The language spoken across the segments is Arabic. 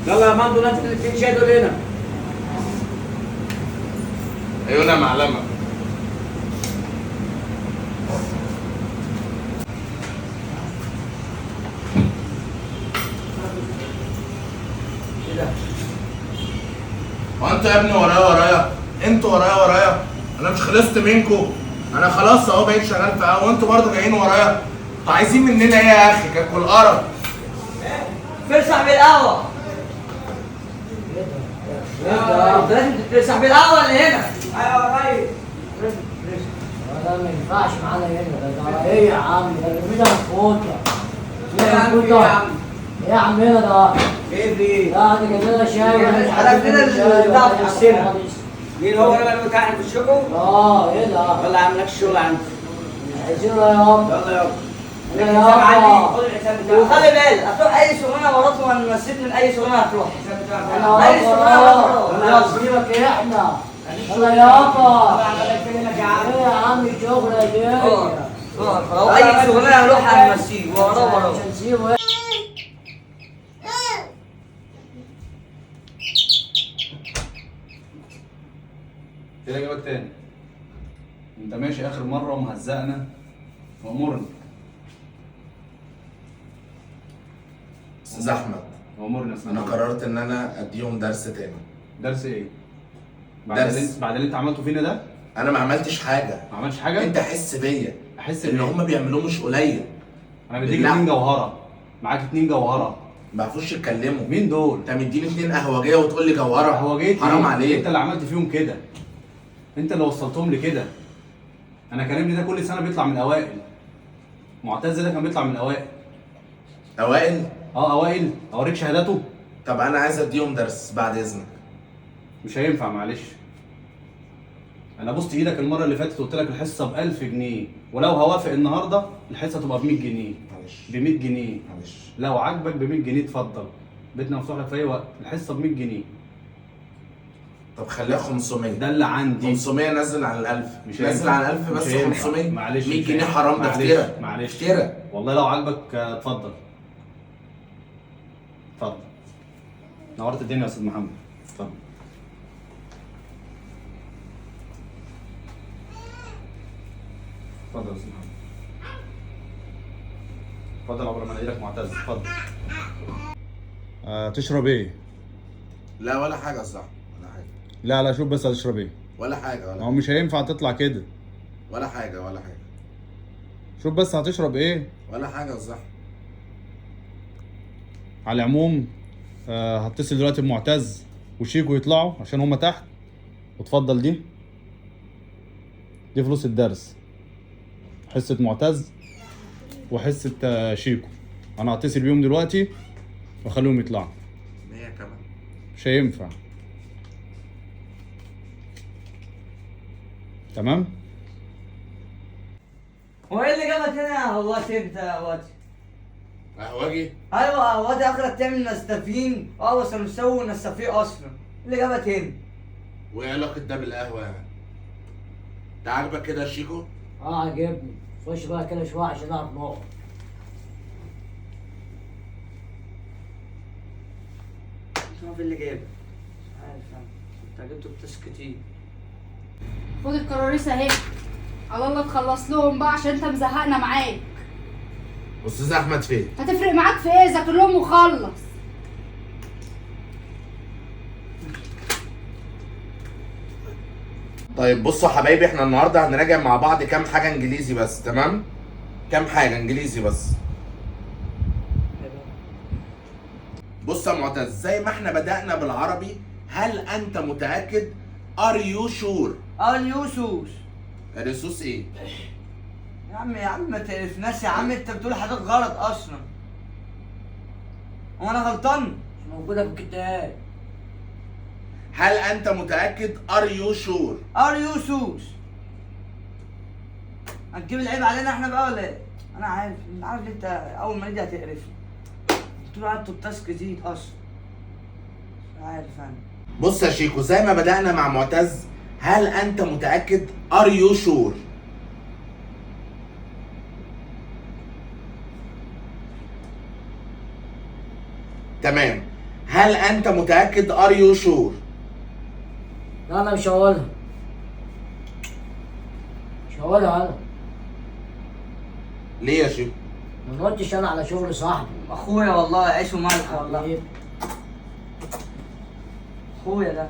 يلا يا مندو نزل الاثنين شاي دول هنا. عيونها معلمه. ايه ده؟ هو انتوا يا ابني ورايا؟ انتوا ورايا؟ انا مش خلصت منكم؟ انا خلاص اهو بقيت شغال في قهوه وانتوا برضه جايين ورايا؟ انتوا عايزين مننا ايه يا اخي؟ كاكل القرف. فرسح بالقهوة. انت لازم تفرسح بالقهوة اللي هنا. ايوه يا ريس. ده ما ينفعش معانا هنا، ده ايه يا عم؟ ده مين هنفوتها؟ ايه يا عم ايه يا عم؟ ايه يا عم هنا ده؟ ايه في ايه؟ لا ده جاب لنا شاي حرق لنا البتاع في وشنا. مين هو ايه اللي بتاعي في الشغل؟ ايه ده؟ يلا عامل لك الشغل عندي. عايزينه يا يابا. يلا يلا. يلا الحساب عندي، يابا. خد الحساب بتاعك. وخلي بالك هتروح اي شغلانه وراك وانا نسيت من اي شغلانه هتروح. الحساب بتاعك. اي شغلانه هتروح. يلا سيبك احنا. يلا يابا. يا عم. ايه يا عم الشغل يا جاي؟ لو اي شغلانه هنروح هنمشيه وراه. مش هنسيبه. تلاقي جابك تاني. انت ماشي اخر مره ومهزقنا وامرني. استاذ احمد، وامرني يا انا قررت ان انا اديهم درس تاني. درس ايه؟ درس. بعد اللي انت عملته فينا ده؟ انا ما عملتش حاجه. ما عملتش حاجه؟ انت حس بيا. احس اللي بإيه؟ هم بيعملوه مش قليل. انا مديك بالله. 2 جوهره. معاك 2 جوهره. ما بيعرفوش يتكلموا. مين دول؟ انت مديني 2 قهوجيه وتقول لي جوهره؟ هو جيت حرام انت عليك. اللي عملت فيهم كده. انت اللي وصلتهم لكده. انا كريمني ده كل سنه بيطلع من الاوائل. معتز ده كان بيطلع من الاوائل. اوائل؟ اوائل. اوريك شهاداته؟ طب انا عايز اديهم درس بعد اذنك. مش هينفع معلش. انا بوست ايدك المره اللي فاتت قلت لك الحصه ب 1000 جنيه، ولو هوافق النهارده الحصه تبقى ب 100 جنيه. معلش. ب 100 جنيه. معلش. لو عاجبك ب 100 جنيه اتفضل. بيتنا مفتوح لك في اي وقت، الحصه ب 100 جنيه. طب خليها 500. ده اللي عندي. 500 نزل عن ال 1000. مش نزل هينفع. عن 1000 بس مش هينفع. 500. معلش 100 مش جنيه هينفع. حرام، ده معلش. افتراء. معلش افتراء. والله لو عاجبك اتفضل. اتفضل. نورت الدنيا يا استاذ محمد. اتفضل. اتفضل يا استاذ محمد. اتفضل عقبال ما اناديلك معتز. اتفضل. تشرب ايه؟ لا ولا حاجه صح. ولا حاجه. لا شوف بس هتشرب ايه؟ ولا حاجه ولا هو مش هينفع تطلع كده. ولا حاجه ولا حاجه. شوف بس هتشرب ايه؟ ولا حاجه صح. على العموم هتصل دلوقتي بمعتز وشيكو يطلعوا عشان هما تحت. وتفضل دي فلوس الدرس. حصة معتز وحصة شيكو. انا هتصل بيهم دلوقتي واخليهم يطلعوا. 100 كمان. مش هينفع. تمام؟ هو ايه اللي جابك هنا يا هواتي انت يا هواتي؟ قهوجي؟ ايوه هواتي اخرك تعمل نستفين بس مسوي نستفيه اصلا. ايه اللي جابك هنا؟ وايه علاقه ده بالقهوه يعني؟ ده عاجبك كده يا شيكو؟ عاجبني. خش بقى كده شويه عشان نعرف نقعد. مش عارف ايه اللي جابك. مش عارف انا. انت جبته بتاس كتير. خد الكراريس اهي. على الله تخلص لهم بقى عشان انت مزهقنا معاك. استاذ احمد فين؟ هتفرق معاك في ايه؟ ذاكر لهم وخلص. طيب بصوا يا حبايبي، احنا النهارده هنراجع مع بعض كام حاجه انجليزي بس. تمام؟ كام حاجه انجليزي بس. بص يا معتز، زي ما احنا بدأنا بالعربي، هل انت متأكد؟ ار يو شور؟ اليوسوس. الرصوص ايه؟ يا عم ما تقرفناش يا عم، انت بتقول حاجات غلط اصلا. هو انا غلطان؟ مش موجوده في الكتاب. هل انت متأكد؟ ار يو شور؟ اليوسوس. هتجيب العيب علينا احنا بقى ولا ايه؟ انا عارف ان انت اول ما نيجي هتقرفني. قلت له قعدتوا بتاسك جديد اصلا. مش عارف انا. بص يا شيكو، زي ما بدأنا مع معتز، هل انت متأكد؟ ار يو شور؟ تمام. هل انت متاكد؟ ار يو شور؟ لا انا مش هقولها. مش هقولها انا. ليه يا شيخ؟ ما نردش انا على شغل صاحبي. اخويا والله عيش وملح والله. حبيبي. اخويا ده.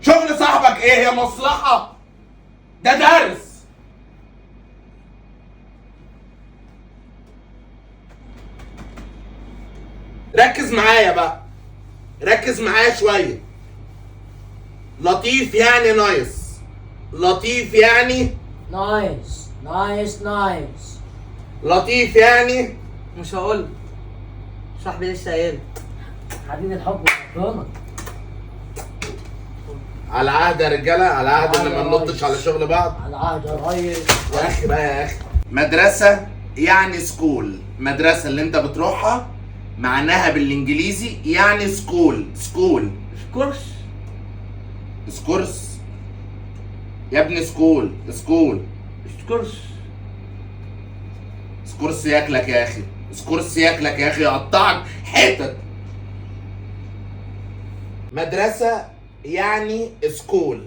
شغل صاحبك ايه؟ هي مصلحه؟ ده درس. ركز معايا بقى، ركز معايا شويه. لطيف يعني نايس، لطيف يعني نايس نايس نايس. لطيف يعني مش هقول. صاحبي لسه قايل. حبيبي الحب ربنا. على عهد يا رجاله، على عهد ان ما ننطش على شغل بعض. على عهد يا ريس. يا اخي بقى يا اخي، مدرسه يعني سكول. مدرسه اللي انت بتروحها معناها بالانجليزي يعني سكول. سكول كورس. سكورس يا ابني، سكول سكول. كورس. سكورس ياكلك يا اخي، سكورس ياكلك يا اخي، يقطعك حتت. مدرسه يعني سكول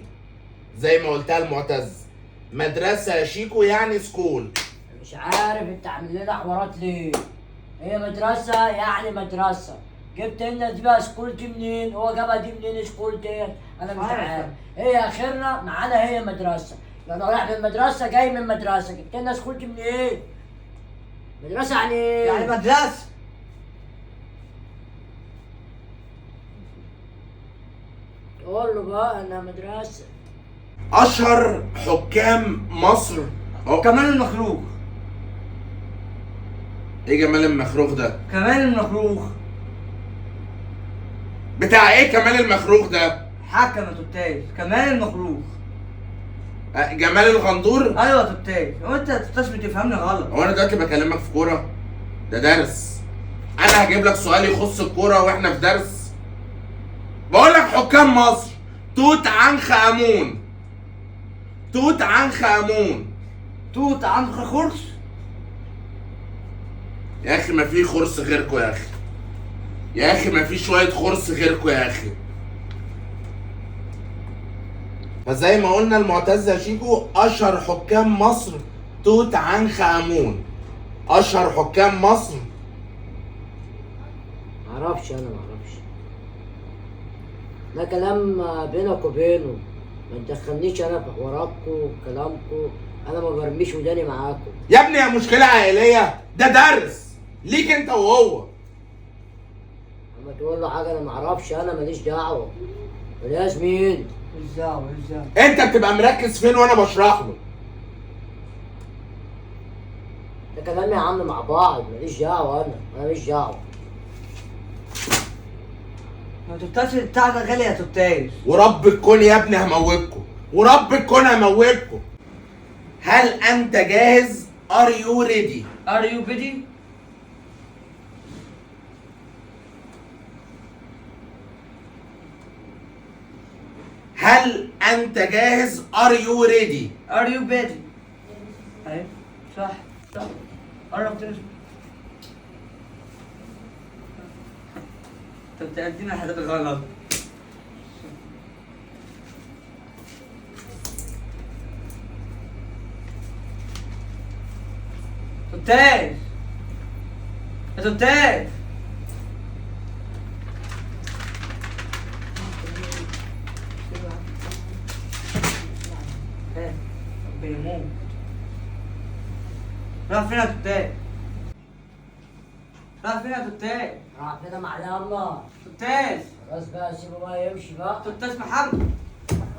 زي ما قلتها المعتز. مدرسه يا شيكو يعني سكول. مش عارف انت عامل لنا حوارات ليه؟ هي مدرسة يعني مدرسة. جبت لنا دي بقى سكول دي منين؟ هو جابها دي منين سكول ديت؟ انا مش عارف. هي اخرنا معانا هي مدرسة. لو انا رايح من مدرسة جاي من مدرسة، جبت لنا سكول دي منين؟ مدرسة يعني ايه؟ يعني مدرسة. قول له بقى انها مدرسة. اشهر حكام مصر. كمال المخلوق. ايه جمال المخروخ ده؟ كمال المخلوق. بتاع ايه كمال المخروخ ده؟ حكم يا توتاي. كمال المخلوق. جمال الغندور؟ ايوه يا توتاي. هو انت يا توتاي بتفهمني غلط. هو انا دلوقتي بكلمك في كوره؟ ده درس. انا هجيب لك سؤال يخص الكوره واحنا في درس؟ بقول لك حكام مصر. توت عنخ امون. توت عنخ امون. توت عنخ خرس. يا اخي ما في خرس غيركم يا اخي، يا اخي ما في شويه خرس غيركم يا اخي. فزي ما قلنا المعتز يا شيكو، اشهر حكام مصر توت عنخ امون. اشهر حكام مصر. معرفش انا معرفش. ده كلام بينك وبينه. ما تدخلنيش انا في حواراتكم وكلامكم. انا ما برميش وداني معاكم. يا ابني يا مشكله عائليه، ده درس ليك انت وهو. اما تقول له حاجه انا معرفش، انا ماليش دعوه. الياس مين؟ مش دعوة مش دعوة. انت بتبقى مركز فين وانا بشرح له؟ ده كلام يا عم مع بعض، ماليش دعوه. انا ماليش دعوه. ما توتاي بتاعنا غالي يا توتاي. ورب الكون يا ابني هموتكم، ورب الكون هموتكم. هل انت جاهز؟ ار يو ريدي؟ ار يو بيدي؟ هل انت جاهز؟ ار يو ريدي؟ ار يو بيدي؟ ايوه صح صح. قرب تنزل. انت بتقدمنا حاجات غلط. توتاي يا توتاي. بيموت. راح فين يا توتاي؟ راح فين يا توتاي؟ راح كده مع الله. توتاي. خلاص بقى سيبه بقى يمشي بقى. توتاي محمد.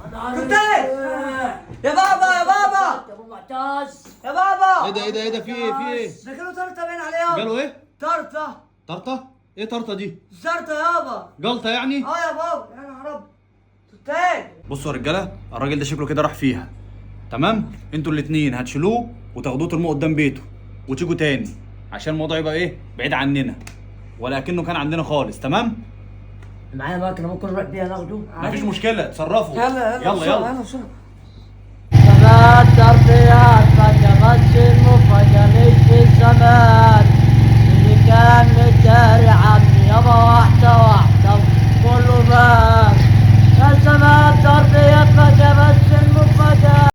انا توتاي. يا بابا يا بابا يا ابو معتز. يا بابا. ايه ده في ايه؟ ده كانوا طرطة باين عليهم. قالوا ايه؟ طرطة. طرطة؟ ايه طرطة دي؟ زرطة يابا. جلطة يعني؟ اه يا بابا يا نهار ابيض. توتاي. بصوا يا رجاله، الراجل ده شكله كده راح فيها. تمام؟ انتوا الاتنين هتشيلوه وتاخدوه ترموه قدام بيته وتيجوا تاني عشان الموضوع يبقى ايه؟ بعيد عننا. ولكنه كان عندنا خالص. تمام؟ معايا مكنه ممكن نروح بيها ناخده. مفيش مشكلة، اتصرفوا. يلا يلا يلا. ثبات تربيات فتبسم فجميل في الزمان اللي كان متداري عن